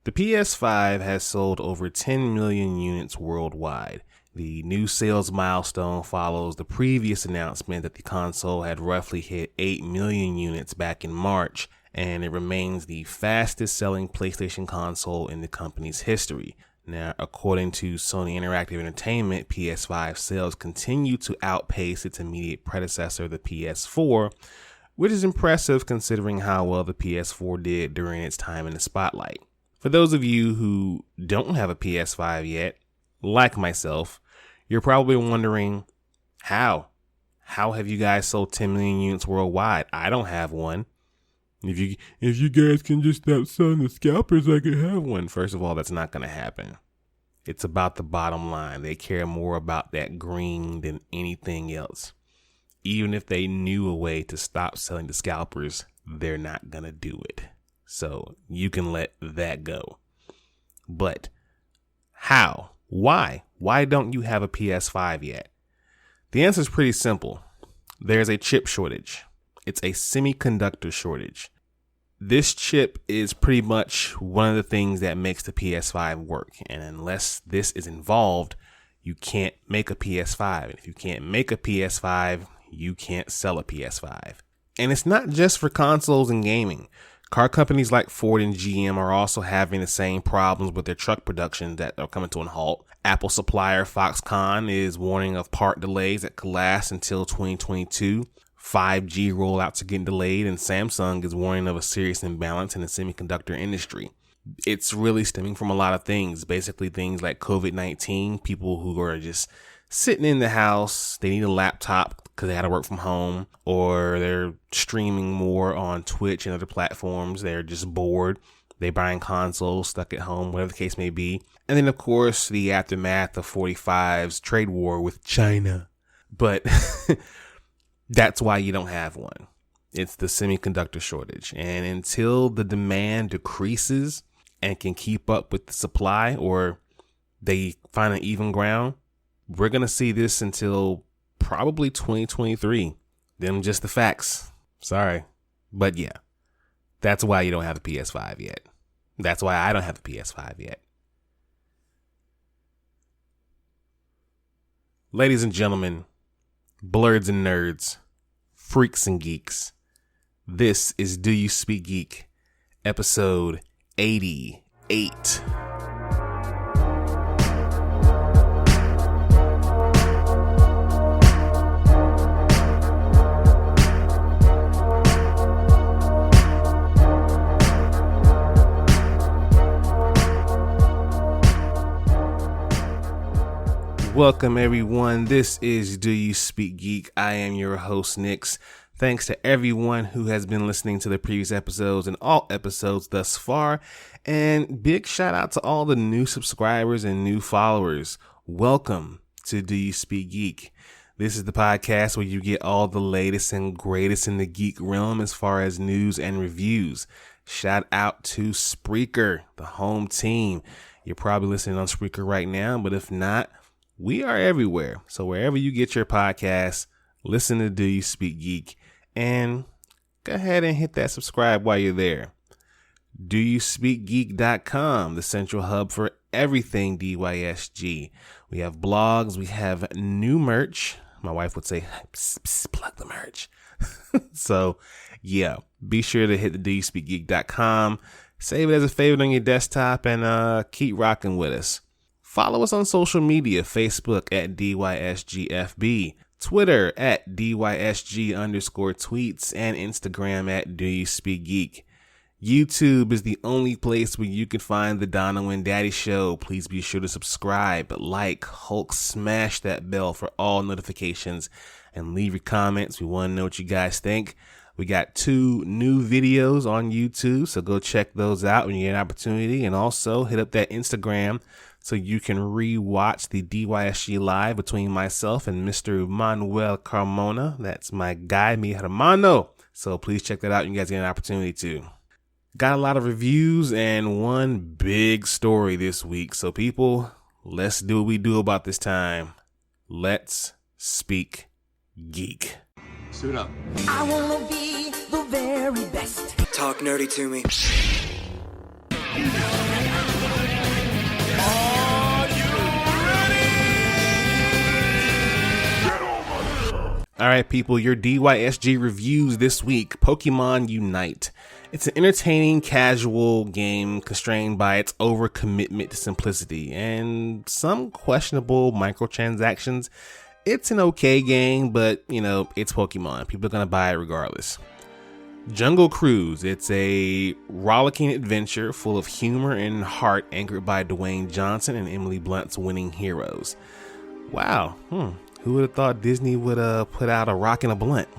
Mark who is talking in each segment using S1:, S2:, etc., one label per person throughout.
S1: The PS5 has sold over 10 million units worldwide. The new sales milestone follows the previous announcement that the console had roughly hit 8 million units back in March, and it remains the fastest selling PlayStation console in the company's history. Now, according to Sony Interactive Entertainment, PS5 sales continue to outpace its immediate predecessor, the PS4, which is impressive considering how well the PS4 did during its time in the spotlight. For those of you who don't have a PS5 yet, like myself, you're probably wondering, how have you guys sold 10 million units worldwide? I don't have one. If you guys can just stop selling the scalpers, I could have one. First of all, that's not going to happen. It's about the bottom line. They care more about that green than anything else. Even if they knew a way to stop selling the scalpers, they're not going to do it. So you can let that go. But how? Why? Why don't you have a PS5 yet? The answer is pretty simple. There's a chip shortage. It's a semiconductor shortage. This chip is pretty much one of the things that makes the PS5 work. And unless this is involved, you can't make a PS5. And if you can't make a PS5, you can't sell a PS5. And it's not just for consoles and gaming. Car companies like Ford and GM are also having the same problems with their truck production that are coming to a halt. Apple supplier Foxconn is warning of part delays that could last until 2022. 5G rollouts are getting delayed, and Samsung is warning of a serious imbalance in the semiconductor industry. It's really stemming from a lot of things, basically things like COVID-19, people who are just sitting in the house, they need a laptop because they had to work from home, or they're streaming more on Twitch and other platforms. They're just bored. They're buying consoles, stuck at home, whatever the case may be. And then, of course, the aftermath of 45's trade war with China. But that's why you don't have one. It's the semiconductor shortage. And until the demand decreases and can keep up with the supply, or they find an even ground, we're going to see this until probably 2023. Them just the facts. Sorry. But yeah, that's why you don't have a PS5 yet. That's why I don't have a PS5 yet. Ladies and gentlemen, blurs and nerds, freaks and geeks, this is Do You Speak Geek, episode 88. Welcome everyone, this is Do You Speak Geek. I am your host, Nix. Thanks to everyone who has been listening to the previous episodes and all episodes thus far. And big shout out to all the new subscribers and new followers. Welcome to Do You Speak Geek. This is the podcast where you get all the latest and greatest in the geek realm as far as news and reviews. Shout out to Spreaker, the home team. You're probably listening on Spreaker right now, but if not, we are everywhere. So wherever you get your podcasts, listen to Do You Speak Geek, and go ahead and hit that subscribe while you're there. DoYouSpeakGeek.com, the central hub for everything DYSG. We have blogs, we have new merch. My wife would say, psst, psst, plug the merch. So yeah, be sure to hit the DoYouSpeakGeek.com, save it as a favorite on your desktop, and keep rocking with us. Follow us on social media, Facebook at DYSGFB, Twitter at DYSG_tweets, and Instagram at Do You Speak Geek. YouTube is the only place where you can find the Donna and Daddy Show. Please be sure to subscribe, like, Hulk, smash that bell for all notifications, and leave your comments. We want to know what you guys think. We got 2 new videos on YouTube, so go check those out when you get an opportunity, and also hit up that Instagram so you can re-watch the DYSG Live between myself and Mr. Manuel Carmona. That's my guy, mi hermano. So please check that out. You guys get an opportunity to. Got a lot of reviews and one big story this week. So people, let's do what we do about this time. Let's speak geek.
S2: Suit up.
S3: I wanna be the very best.
S2: Talk nerdy to me.
S1: All right, people, your DYSG reviews this week. Pokemon Unite. It's an entertaining, casual game constrained by its overcommitment to simplicity and some questionable microtransactions. It's an okay game, but, it's Pokemon. People are going to buy it regardless. Jungle Cruise. It's a rollicking adventure full of humor and heart anchored by Dwayne Johnson and Emily Blunt's winning heroes. Wow. Who would have thought Disney would put out a rock and a blunt?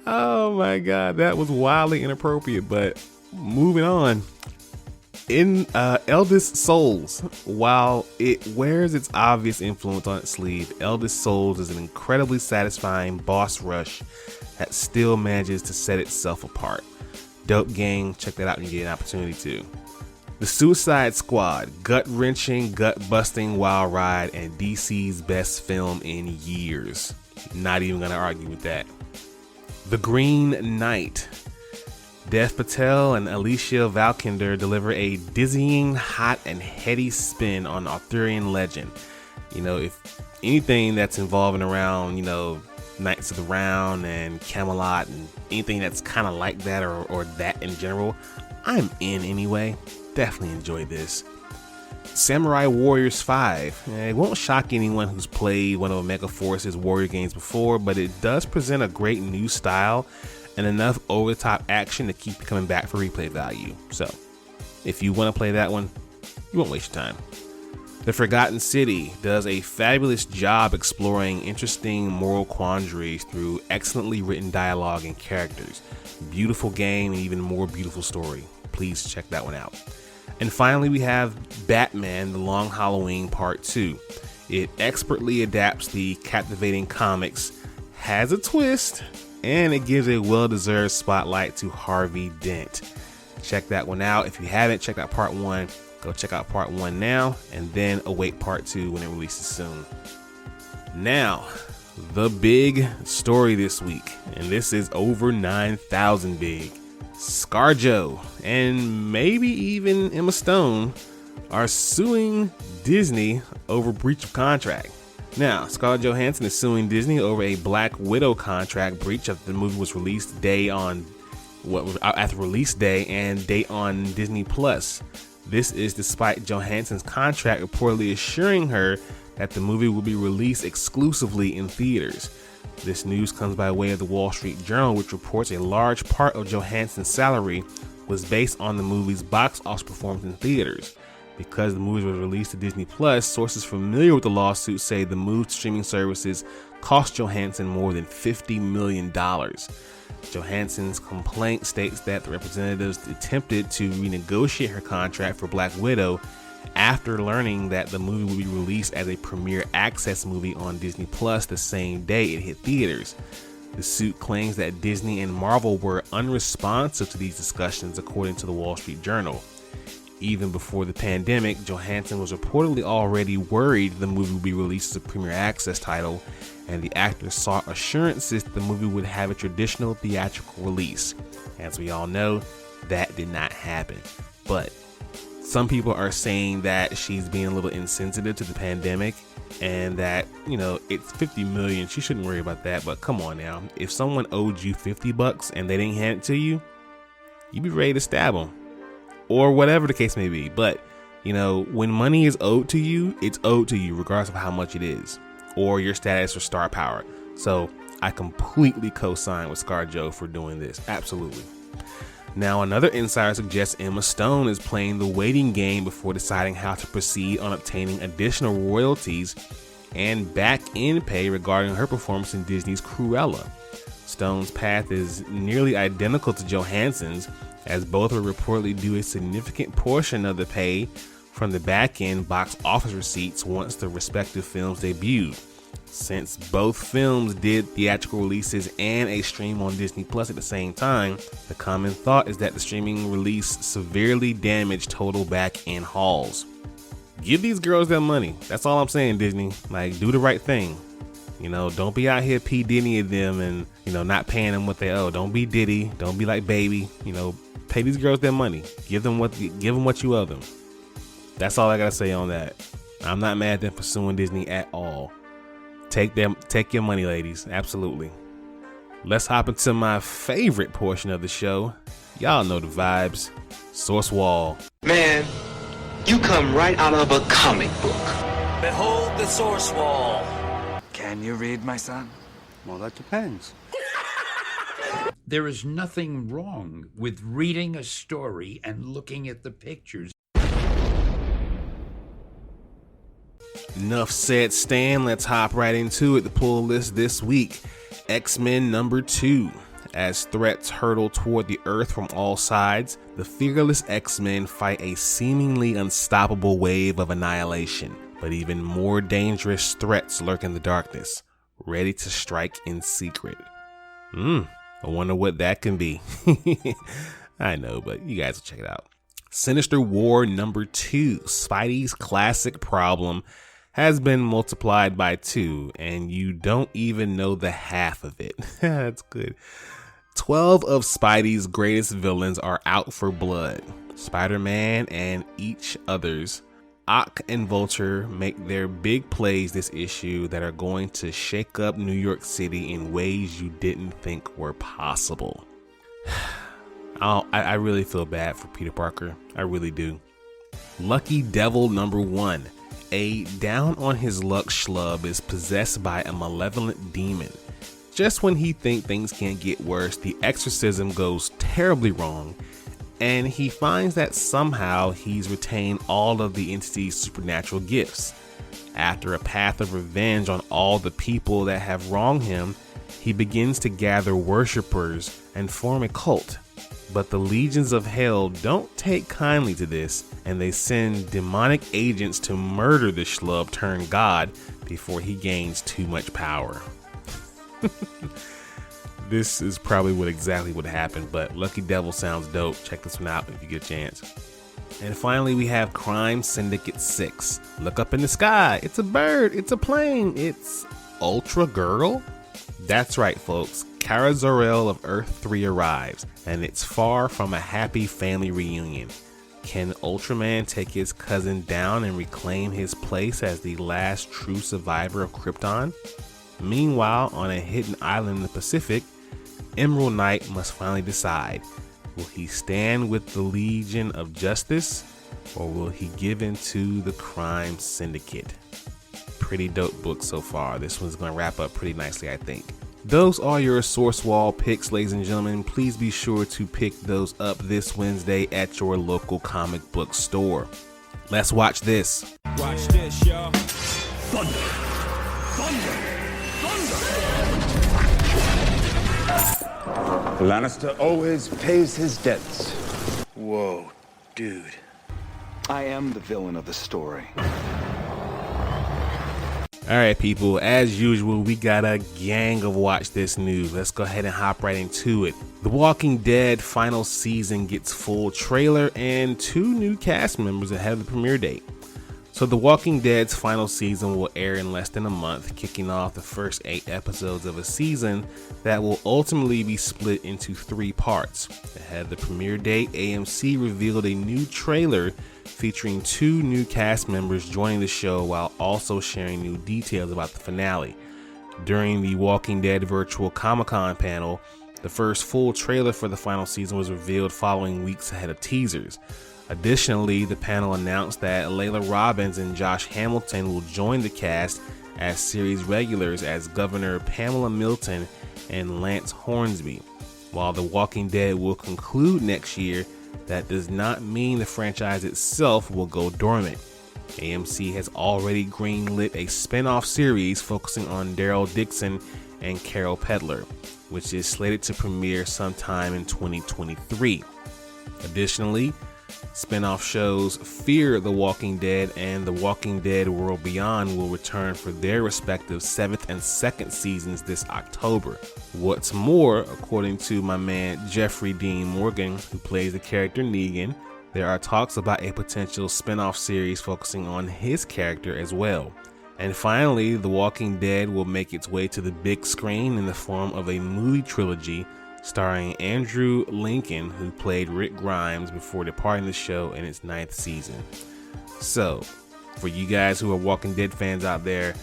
S1: Oh my God, that was wildly inappropriate, but moving on. In Eldest Souls, while it wears its obvious influence on its sleeve, Eldest Souls is an incredibly satisfying boss rush that still manages to set itself apart. Dope game, check that out when you get an opportunity to. The Suicide Squad, gut-wrenching, gut-busting wild ride, and DC's best film in years. Not even gonna argue with that. The Green Knight. Dev Patel and Alicia Vikander deliver a dizzying, hot, and heady spin on Arthurian legend. If anything that's involving around, Knights of the Round and Camelot and anything that's kind of like that or that in general, I'm in anyway. Definitely enjoy this. Samurai Warriors 5. It won't shock anyone who's played one of Omega Force's Warrior games before, but it does present a great new style and enough over-the-top action to keep you coming back for replay value. So, if you want to play that one, you won't waste your time. The Forgotten City does a fabulous job exploring interesting moral quandaries through excellently written dialogue and characters. Beautiful game and even more beautiful story. Please check that one out. And finally, we have Batman: The Long Halloween Part 2. It expertly adapts the captivating comics, has a twist, and it gives a well-deserved spotlight to Harvey Dent. Check that one out. If you haven't checked out Part 1, go check out Part 1 now, and then await Part 2 when it releases soon. Now, the big story this week, and this is over 9,000 big. ScarJo and maybe even Emma Stone are suing Disney over breach of contract. Now, Scarlett Johansson is suing Disney over a Black Widow contract breach after the movie was released after release day and date on Disney Plus. This is despite Johansson's contract reportedly assuring her that the movie will be released exclusively in theaters. This news comes by way of the Wall Street Journal, which reports a large part of Johansson's salary was based on the movie's box office performance in theaters. Because the movie was released to Disney Plus, sources familiar with the lawsuit say the move to streaming services cost Johansson more than $50 million. Johansson's complaint states that the representatives attempted to renegotiate her contract for Black Widow after learning that the movie would be released as a premiere access movie on Disney Plus the same day it hit theaters. The suit claims that Disney and Marvel were unresponsive to these discussions, according to the Wall Street Journal. Even before the pandemic, Johansson was reportedly already worried the movie would be released as a premiere access title, and the actor sought assurances that the movie would have a traditional theatrical release. As we all know, that did not happen. But some people are saying that she's being a little insensitive to the pandemic and that, it's $50 million. She shouldn't worry about that. But come on now. If someone owed you $50 and they didn't hand it to you, you'd be ready to stab them or whatever the case may be. But, when money is owed to you, it's owed to you regardless of how much it is or your status or star power. So I completely co-sign with ScarJo for doing this. Absolutely. Now, another insider suggests Emma Stone is playing the waiting game before deciding how to proceed on obtaining additional royalties and back-end pay regarding her performance in Disney's Cruella. Stone's path is nearly identical to Johansson's, as both are reportedly due a significant portion of the pay from the back-end box office receipts once the respective films debuted. Since both films did theatrical releases and a stream on Disney Plus at the same time, the common thought is that the streaming release severely damaged total back-end hauls. Give these girls their money. That's all I'm saying, Disney. Do the right thing. Don't be out here P. Diddy of them and, not paying them what they owe. Don't be Diddy. Don't be like Baby. Pay these girls their money. Give them what you owe them. That's all I gotta say on that. I'm not mad at them for suing Disney at all. Take your money, ladies. Absolutely. Let's hop into my favorite portion of the show. Y'all know the vibes. Source Wall.
S2: Man, you come right out of a comic book.
S3: Behold the Source Wall.
S4: Can you read, my son?
S5: Well, that depends.
S6: There is nothing wrong with reading a story and looking at the pictures.
S1: Enough said, Stan. Let's hop right into it. The pull list this week. X-Men #2. As threats hurtle toward the Earth from all sides, the fearless X-Men fight a seemingly unstoppable wave of annihilation. But even more dangerous threats lurk in the darkness, ready to strike in secret. I wonder what that can be. I know, but you guys will check it out. Sinister War #2. Spidey's classic problem has been multiplied by 2, and you don't even know the half of it. That's good. 12 of Spidey's greatest villains are out for blood. Spider-Man and each others. Ock and Vulture make their big plays this issue that are going to shake up New York City in ways you didn't think were possible. I really feel bad for Peter Parker. I really do. Lucky Devil #1. A down-on-his-luck schlub is possessed by a malevolent demon. Just when he thinks things can't get worse, the exorcism goes terribly wrong, and he finds that somehow he's retained all of the entity's supernatural gifts. After a path of revenge on all the people that have wronged him, he begins to gather worshippers and form a cult. But the legions of hell don't take kindly to this, and they send demonic agents to murder the schlub turned god before he gains too much power. This is probably exactly what happened, but Lucky Devil sounds dope. Check this one out if you get a chance. And finally, we have Crime Syndicate 6. Look up in the sky. It's a bird. It's a plane. It's Ultra Girl? That's right, folks. Kara Zor-El of Earth 3 arrives, and it's far from a happy family reunion. Can Ultraman take his cousin down and reclaim his place as the last true survivor of Krypton? Meanwhile, on a hidden island in the Pacific, Emerald Knight must finally decide. Will he stand with the Legion of Justice, or will he give in to the Crime Syndicate? Pretty dope book so far. This one's going to wrap up pretty nicely, I think. Those are your Source Wall picks, ladies and gentlemen. Please be sure to pick those up this Wednesday at your local comic book store. Let's watch this.
S3: Watch this, y'all. Thunder. Thunder.
S5: Lannister always pays his debts.
S2: Whoa, dude.
S4: I am the villain of the story.
S1: All right, people, as usual, we got a gang of Watch This news. Let's go ahead and hop right into it. The Walking Dead final season gets full trailer and 2 new cast members ahead of the premiere date. So The Walking Dead's final season will air in less than a month, kicking off the first 8 episodes of a season that will ultimately be split into 3 parts. Ahead of the premiere date, AMC revealed a new trailer featuring 2 new cast members joining the show while also sharing new details about the finale. During the Walking Dead virtual Comic-Con panel, the first full trailer for the final season was revealed following weeks ahead of teasers. Additionally, the panel announced that Layla Robbins and Josh Hamilton will join the cast as series regulars as Governor Pamela Milton and Lance Hornsby. While The Walking Dead will conclude next year, that does not mean the franchise itself will go dormant. AMC has already greenlit a spin-off series focusing on Daryl Dixon and Carol Pedler, which is slated to premiere sometime in 2023. Additionally, spin-off shows Fear the Walking Dead and The Walking Dead World Beyond will return for their respective 7th and 2nd seasons this October. What's more, according to my man Jeffrey Dean Morgan, who plays the character Negan, there are talks about a potential spin-off series focusing on his character as well. And finally, The Walking Dead will make its way to the big screen in the form of a movie trilogy starring Andrew Lincoln, who played Rick Grimes before departing the show in its 9th season. So, for you guys who are Walking Dead fans out there,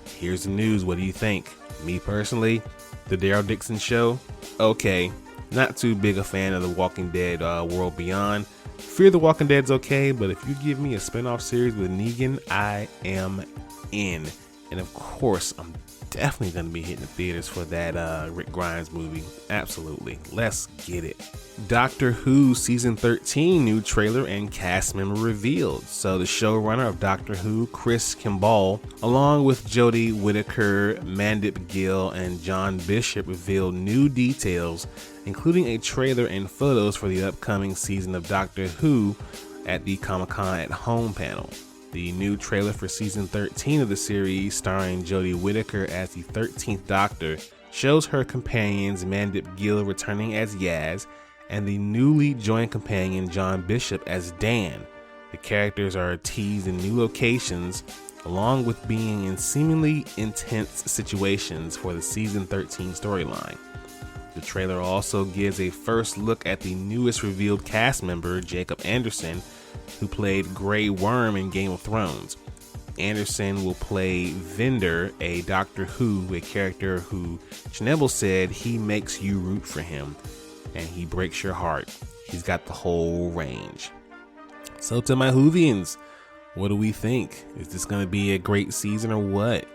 S1: Here's the news. What do you think? Me personally, the Daryl Dixon Show, okay. Not too big a fan of the Walking Dead World Beyond. Fear the Walking Dead's okay, but if you give me a spinoff series with Negan, I am in. And of course, I'm definitely going to be hitting the theaters for that Rick Grimes movie. Absolutely. Let's get it. Doctor Who Season 13 new trailer and cast member revealed. So the showrunner of Doctor Who, Chris Kimball, along with Jodie Whittaker, Mandip Gill, and John Bishop revealed new details, including a trailer and photos for the upcoming season of Doctor Who at the Comic-Con at Home panel. The new trailer for season 13 of the series, starring Jodie Whittaker as the 13th Doctor, shows her companions Mandip Gill returning as Yaz and the newly joined companion John Bishop as Dan. The characters are teased in new locations, along with being in seemingly intense situations for the season 13 storyline. The trailer also gives a first look at the newest revealed cast member, Jacob Anderson, who played Grey Worm in Game of Thrones. Anderson will play Vendor, a Doctor Who, a character who Schnabel said he makes you root for him and he breaks your heart. He's got the whole range. So to my Whovians, what do we think? Is this going to be a great season or what?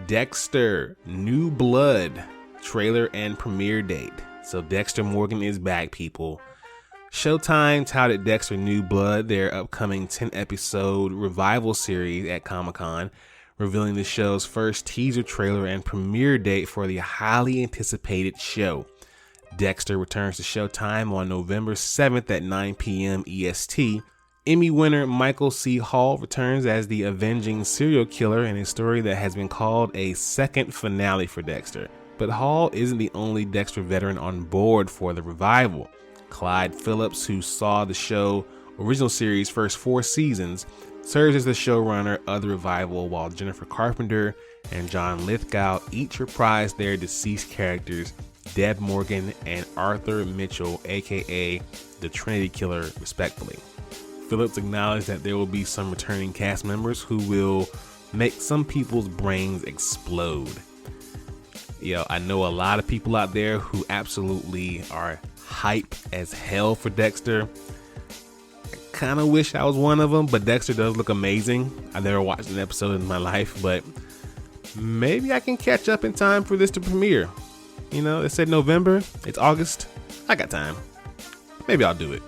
S1: Dexter, New Blood, trailer and premiere date. So Dexter Morgan is back, people. Showtime touted Dexter New Blood, their upcoming 10-episode revival series at Comic-Con, revealing the show's first teaser trailer and premiere date for the highly anticipated show. Dexter returns to Showtime on November 7th at 9 p.m. EST. Emmy winner Michael C. Hall returns as the avenging serial killer in a story that has been called a second finale for Dexter. But Hall isn't the only Dexter veteran on board for the revival. Clyde Phillips, who saw the show original series' first 4 seasons, serves as the showrunner of the revival, while Jennifer Carpenter and John Lithgow each reprise their deceased characters, Deb Morgan and Arthur Mitchell, aka the Trinity Killer, respectively. Phillips acknowledged that there will be some returning cast members who will make some people's brains explode. I know a lot of people out there who absolutely are hype as hell for Dexter. I kind of wish I was one of them, but Dexter does look amazing. I've never watched an episode in my life, but maybe I can catch up in time for this to premiere. It said November, it's August, I got time. Maybe I'll do it.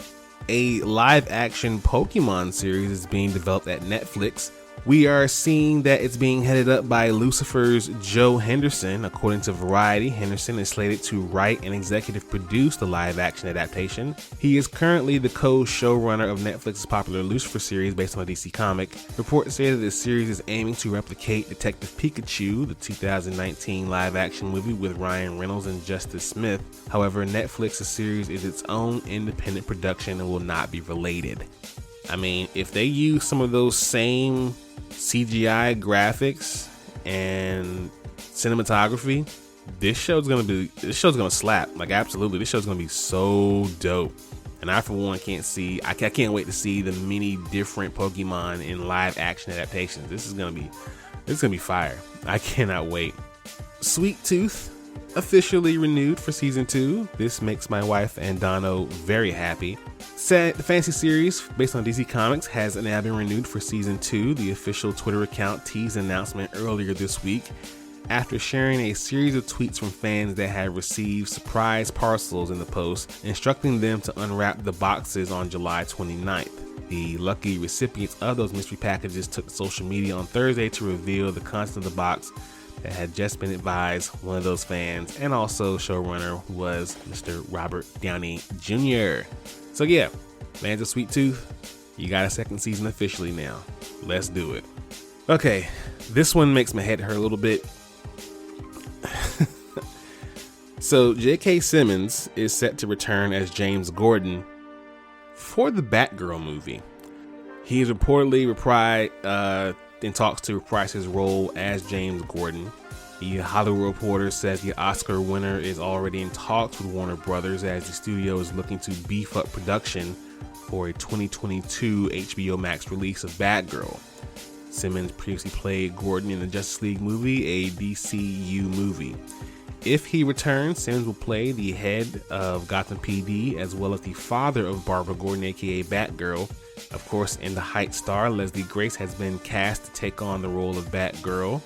S1: A live action Pokemon series is being developed at Netflix. We are seeing that it's being headed up by Lucifer's Joe Henderson. According to Variety, Henderson is slated to write and executive produce the live-action adaptation. He is currently the co-showrunner of Netflix's popular Lucifer series based on a DC comic. Reports say that the series is aiming to replicate Detective Pikachu, the 2019 live-action movie with Ryan Reynolds and Justice Smith. However, Netflix's series is its own independent production and will not be related. I mean, if they use some of those same CGI graphics and cinematography, this show's gonna slap. Like, absolutely, this show's gonna be so dope. And I, for one, I can't wait to see the many different Pokemon in live action adaptations. This is gonna be fire. I cannot wait. Sweet Tooth officially renewed for season 2. This makes my wife and Dono very happy. The fantasy series based on DC Comics has now been renewed for season 2. The official Twitter account teased an announcement earlier this week after sharing a series of tweets from fans that had received surprise parcels in the post, instructing them to unwrap the boxes on July 29th. The lucky recipients of those mystery packages took to social media on Thursday to reveal the content of the box that had just been advised one of those fans, and also showrunner, who was Mr. Robert Downey Jr. So yeah, fans of Sweet Tooth, you got a second season officially now. Let's do it. Okay, this one makes my head hurt a little bit. So J.K. Simmons is set to return as James Gordon for the Batgirl movie. He is reportedly in talks to reprise his role as James Gordon. The Hollywood Reporter says the Oscar winner is already in talks with Warner Brothers as the studio is looking to beef up production for a 2022 HBO Max release of Batgirl. Simmons previously played Gordon in the Justice League movie, a DCU movie. If he returns, Simmons will play the head of Gotham PD as well as the father of Barbara Gordon, aka Batgirl. Of course, in The Heights star, Leslie Grace has been cast to take on the role of Batgirl.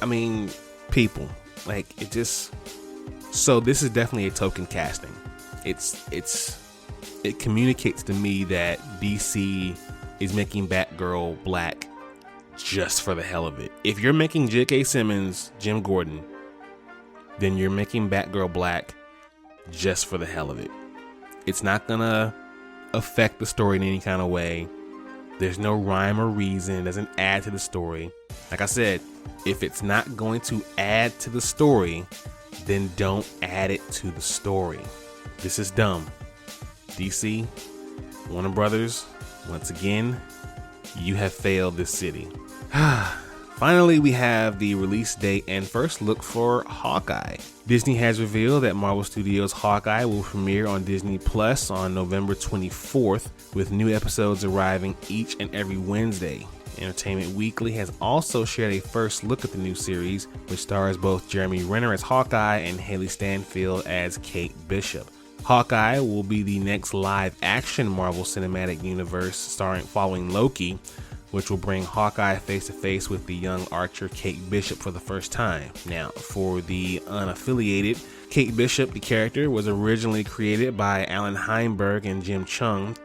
S1: I mean, people, like, it just... So this is definitely a token casting. It communicates to me that DC is making Batgirl black just for the hell of it. If you're making J.K. Simmons Jim Gordon, then you're making Batgirl black just for the hell of it. It's not gonna affect the story in any kind of way. There's no rhyme or reason. It doesn't add to the story. Like I said, if it's not going to add to the story, then don't add it to the story. This is dumb. DC, Warner Brothers, once again, you have failed this city. Finally, we have the release date and first look for Hawkeye. Disney has revealed that Marvel Studios' Hawkeye will premiere on Disney Plus on November 24th, with new episodes arriving each and every Wednesday. Entertainment Weekly has also shared a first look at the new series, which stars both Jeremy Renner as Hawkeye and Haley Stanfield as Kate Bishop. Hawkeye will be the next live-action Marvel Cinematic Universe following Loki, which will bring Hawkeye face-to-face with the young archer Kate Bishop for the first time. Now, for the unaffiliated, Kate Bishop, the character, was originally created by Alan Heinberg and Jim Chung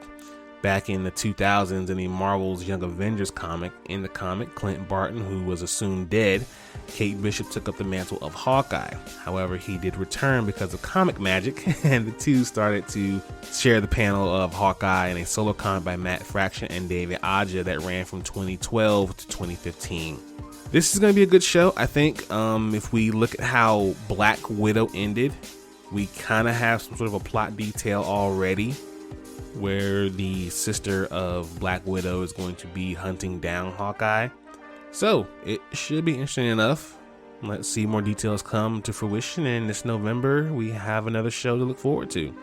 S1: back in the 2000s in the Marvel's Young Avengers comic. In the comic, Clint Barton, who was assumed dead, Kate Bishop took up the mantle of Hawkeye. However, he did return because of comic magic, and the two started to share the panel of Hawkeye in a solo comic by Matt Fraction and David Aja that ran from 2012 to 2015. This is going to be a good show. I think if we look at how Black Widow ended, we kind of have some sort of a plot detail already, where the sister of Black Widow is going to be hunting down Hawkeye. So it should be interesting enough. Let's see more details come to fruition, and this November we have another show to look forward to.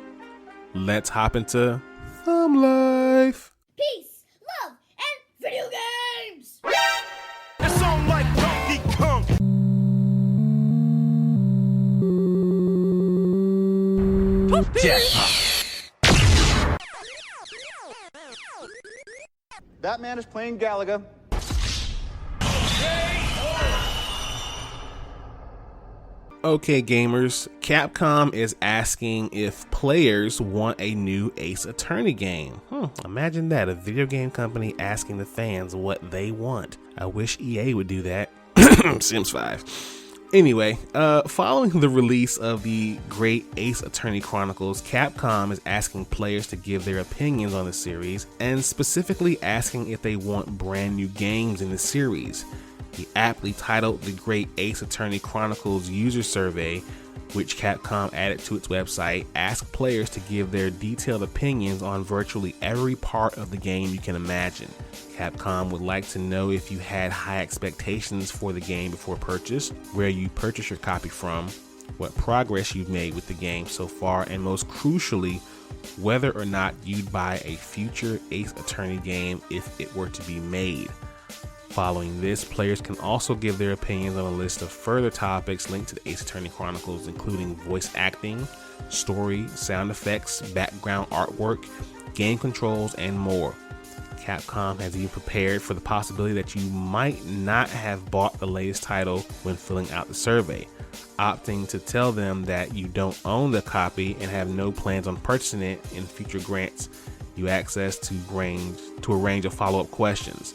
S1: Let's hop into Thumb Life.
S7: Peace, love, and video games!
S3: That sound like Donkey Kong.
S5: That man is playing Galaga.
S1: Okay, gamers, Capcom is asking if players want a new Ace Attorney game. Imagine that, a video game company asking the fans what they want. I wish EA would do that. Sims 5. Anyway, following the release of the great Ace Attorney Chronicles, Capcom is asking players to give their opinions on the series, and specifically asking if they want brand new games in the series. The aptly titled The Great Ace Attorney Chronicles user survey, which Capcom added to its website, asked players to give their detailed opinions on virtually every part of the game you can imagine. Capcom would like to know if you had high expectations for the game before purchase, where you purchased your copy from, what progress you've made with the game so far, and most crucially, whether or not you'd buy a future Ace Attorney game if it were to be made. Following this, players can also give their opinions on a list of further topics linked to the Ace Attorney Chronicles, including voice acting, story, sound effects, background artwork, game controls, and more. Capcom has even prepared for the possibility that you might not have bought the latest title when filling out the survey, opting to tell them that you don't own the copy and have no plans on purchasing it. In future grants you access to a range of follow-up questions.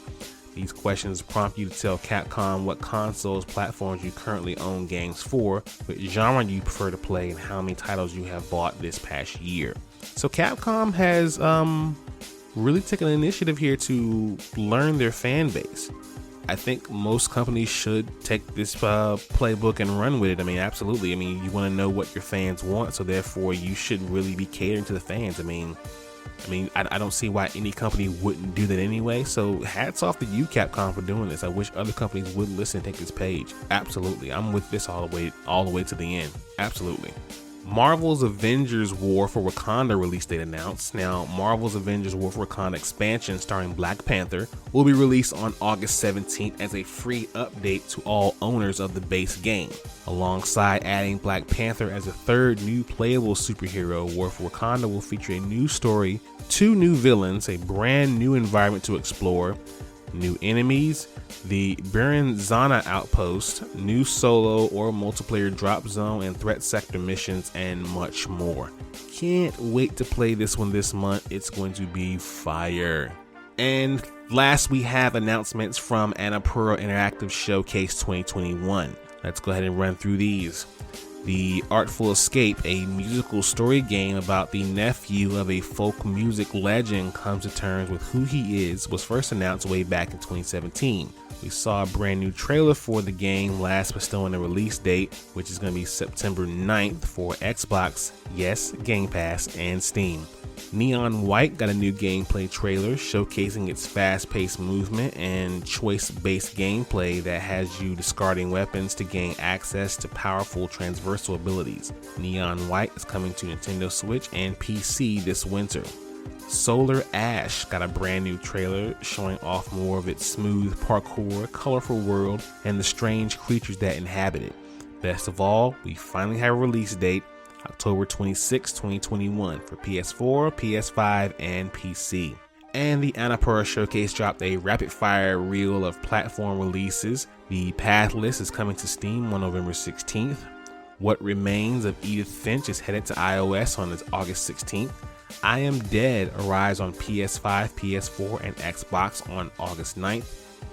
S1: These questions prompt you to tell Capcom what consoles, platforms you currently own games for, what genre you prefer to play, and how many titles you have bought this past year. So Capcom has really taken an initiative here to learn their fan base. I think most companies should take this playbook and run with it. I mean, absolutely. I mean, you want to know what your fans want, so therefore you should really be catering to the fans. I mean, I don't see why any company wouldn't do that anyway. So hats off to you, Capcom, for doing this. I wish other companies would listen and take this page. Absolutely. I'm with this all the way to the end. Absolutely. Marvel's Avengers War for Wakanda release date announced. Now, Marvel's Avengers War for Wakanda expansion starring Black Panther will be released on August 17th as a free update to all owners of the base game. Alongside adding Black Panther as a third new playable superhero, War for Wakanda will feature a new story, 2 new villains, a brand new environment to explore, new enemies, the Biranzana outpost, new solo or multiplayer drop zone and threat sector missions, and much more. Can't wait to play this one this month. It's going to be fire. And last, we have announcements from Annapurna Interactive Showcase 2021. Let's go ahead and run through these. The Artful Escape, a musical story game about the nephew of a folk music legend comes to terms with who he is, was first announced way back in 2017. We saw a brand new trailer for the game, last bestowing a release date, which is going to be September 9th for Xbox, yes, Game Pass, and Steam. Neon White got a new gameplay trailer showcasing its fast-paced movement and choice-based gameplay that has you discarding weapons to gain access to powerful transversal abilities. Neon White is coming to Nintendo Switch and PC this winter. Solar Ash got a brand new trailer showing off more of its smooth parkour, colorful world, and the strange creatures that inhabit it. Best of all, we finally have a release date, October 26, 2021 for PS4, PS5, and PC. And the Annapurna Showcase dropped a rapid-fire reel of platform releases. The Pathless is coming to Steam on November 16th. What Remains of Edith Finch is headed to iOS on August 16th. I Am Dead arrives on PS5, PS4, and Xbox on August 9th.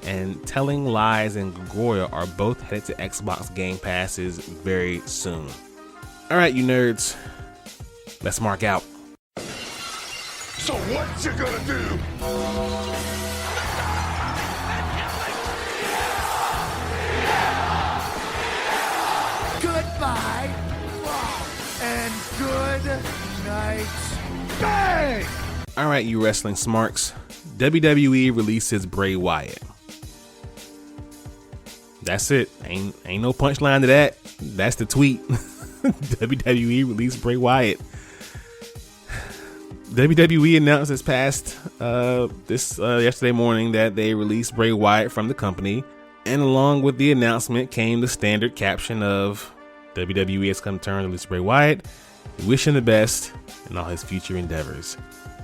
S1: And Telling Lies and Gregoria are both headed to Xbox Game Passes very soon. Alright, you nerds, let's mark out.
S3: So what you gonna do?
S8: Goodbye and good night. Bang!
S1: Alright, you wrestling smarks, WWE releases Bray Wyatt. That's it. Ain't no punchline to that. That's the tweet. WWE released Bray Wyatt. WWE announced yesterday morning that they released Bray Wyatt from the company, and along with the announcement came the standard caption of WWE has come to terms to release Bray Wyatt. We wish him the best in all his future endeavors.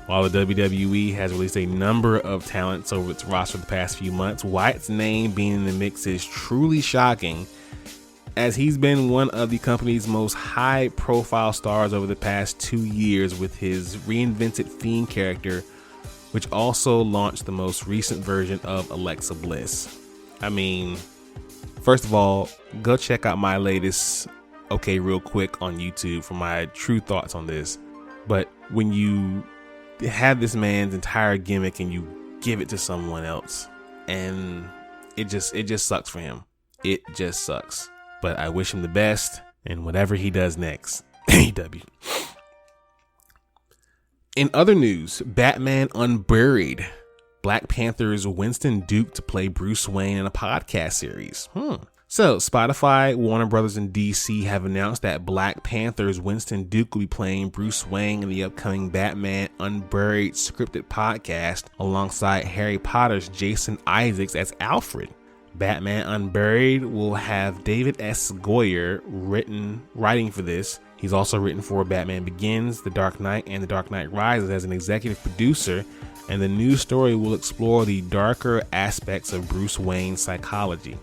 S1: While the WWE has released a number of talents over its roster the past few months, Wyatt's name being in the mix is truly shocking, as he's been one of the company's most high-profile stars over the past 2 years with his reinvented Fiend character, which also launched the most recent version of Alexa Bliss. I mean, first of all, go check out my latest Okay Real Quick on YouTube for my true thoughts on this. But when you have this man's entire gimmick and you give it to someone else, and it just sucks for him. It just sucks. But I wish him the best in whatever he does next. AEW. In other news, Batman Unburied. Black Panther's Winston Duke to play Bruce Wayne in a podcast series. So, Spotify, Warner Brothers, and DC have announced that Black Panther's Winston Duke will be playing Bruce Wayne in the upcoming Batman Unburied scripted podcast alongside Harry Potter's Jason Isaacs as Alfred. Batman Unburied will have David S. Goyer writing for this. He's also written for Batman Begins, The Dark Knight, and The Dark Knight Rises as an executive producer, and the new story will explore the darker aspects of Bruce Wayne's psychology.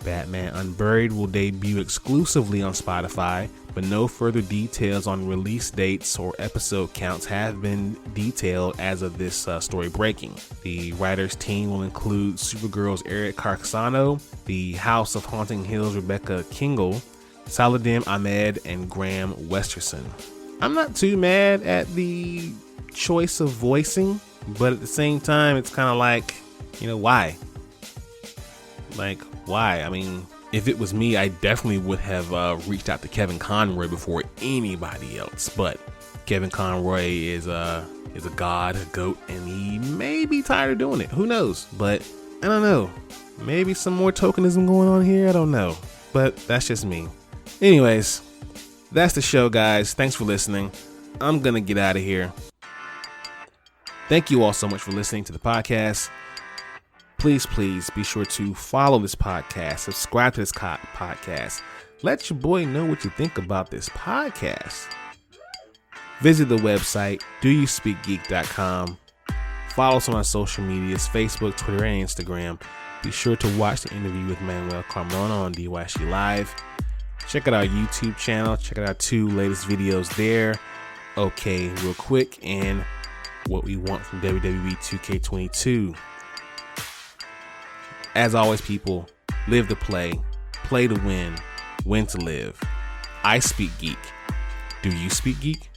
S1: Batman Unburied will debut exclusively on Spotify, but no further details on release dates or episode counts have been detailed as of this story breaking. The writers team will include Supergirl's Eric Carcasano, the House of Haunting Hill's Rebecca Kingle, Saladin Ahmed, and Graham Westerson. I'm not too mad at the choice of voicing, but at the same time, it's kind of like, why? Why? I mean, if it was me, I definitely would have reached out to Kevin Conroy before anybody else. But Kevin Conroy is a god, a goat, and he may be tired of doing it. Who knows? But I don't know. Maybe some more tokenism going on here. I don't know. But that's just me. Anyways, That's the show, guys. Thanks for listening. I'm going to get out of here. Thank you all so much for listening to the podcast. Please be sure to follow this podcast, subscribe to this podcast. Let your boy know what you think about this podcast. Visit the website, doyouspeakgeek.com. Follow us on our social medias, Facebook, Twitter, and Instagram. Be sure to watch the interview with Manuel Carmona on DYSG Live. Check out our YouTube channel. Check out our 2 latest videos there. Okay, real quick, and what we want from WWE 2K22. As always, people, live to play to win to live. I speak geek. Do you speak geek?